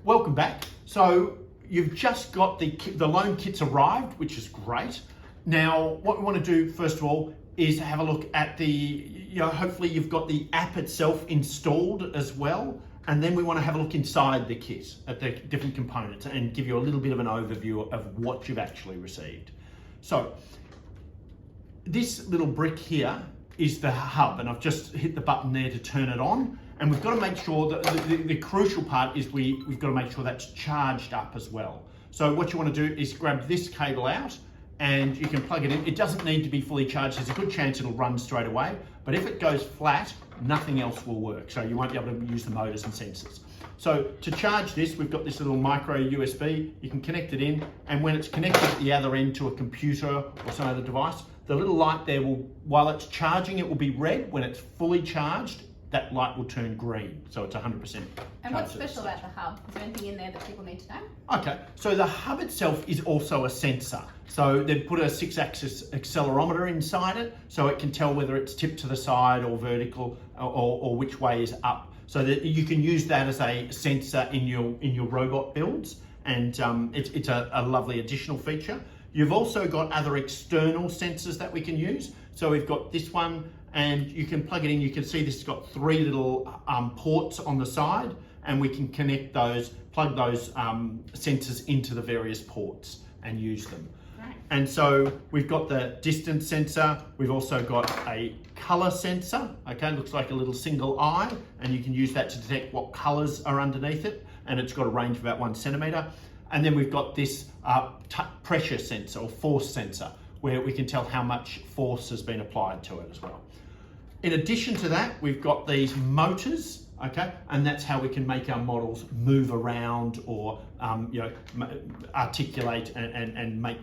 welcome back. So you've just got the loan kits arrived, which is great. Now, what we want to do first of all is have a look at hopefully you've got the app itself installed as well. And then we want to have a look inside the kit at the different components and give you a little bit of an overview of what you've actually received. So this little brick here is the hub, and I've just hit the button there to turn it on. And we've got to make sure that the crucial part is we've got to make sure that's charged up as well. So what you want to do is grab this cable out and you can plug it in. It doesn't need to be fully charged. There's a good chance it'll run straight away, but if it goes flat, nothing else will work. So you won't be able to use the motors and sensors. So to charge this, we've got this little micro USB. You can connect it in, and when it's connected at the other end to a computer or some other device, the little light there will, while it's charging, it will be red. When it's fully charged, that light will turn green. So it's 100%. And what's special about the hub? Is there anything in there that people need to know? Okay, so the hub itself is also a sensor. So they've put a 6-axis accelerometer inside it, so it can tell whether it's tipped to the side or vertical or which way is up. So that you can use that as a sensor in your robot builds, and it's a lovely additional feature. You've also got other external sensors that we can use. So we've got this one, and you can plug it in. You can see this has got 3 little ports on the side, and we can connect those, plug those sensors into the various ports and use them. Right. And so we've got the distance sensor. We've also got a color sensor. Okay, looks like a little single eye, and you can use that to detect what colors are underneath it. And it's got a range of about 1 centimeter. And then we've got this pressure sensor or force sensor, where we can tell how much force has been applied to it as well. In addition to that, we've got these motors, okay, and that's how we can make our models move around or articulate and make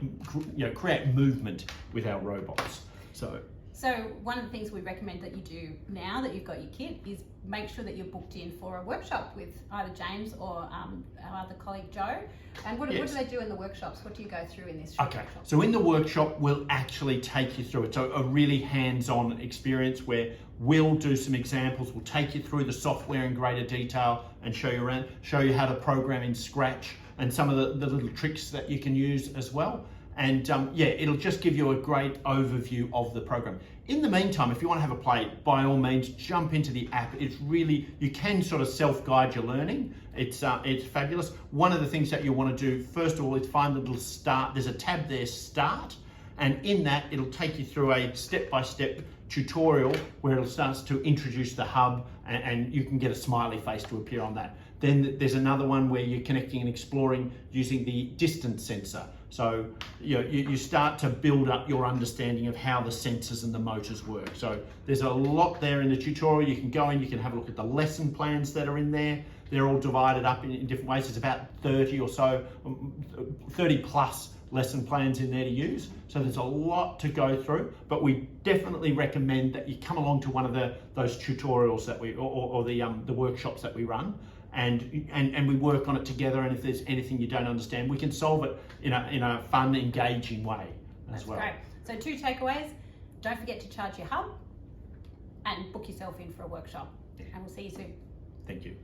create movement with our robots. So one of the things we recommend that you do now that you've got your kit is make sure that you're booked in for a workshop with either James or our other colleague Joe. And what do they do in the workshops? What do you go through in this workshop? So in the workshop, we'll actually take you through it. So a really hands-on experience where we'll do some examples. We'll take you through the software in greater detail and show you how to program in Scratch and some of the little tricks that you can use as well. And it'll just give you a great overview of the program. In the meantime, if you want to have a play, by all means, jump into the app. It's really, you can sort of self-guide your learning. It's fabulous. One of the things that you want to do, first of all, is find the little start. There's a tab there, Start. And in that, it'll take you through a step-by-step tutorial where it'll start to introduce the hub, and you can get a smiley face to appear on that. Then there's another one where you're connecting and exploring using the distance sensor. So you start to build up your understanding of how the sensors and the motors work. So there's a lot there in the tutorial. You can go in, you can have a look at the lesson plans that are in there. They're all divided up in different ways. There's about 30 or so, 30 plus lesson plans in there to use. So there's a lot to go through, but we definitely recommend that you come along to one of those tutorials that or the workshops that we run. And we work on it together, and if there's anything you don't understand, we can solve it in a fun, engaging way as well. That's great. So 2 takeaways: don't forget to charge your hub, and book yourself in for a workshop. And we'll see you soon. Thank you.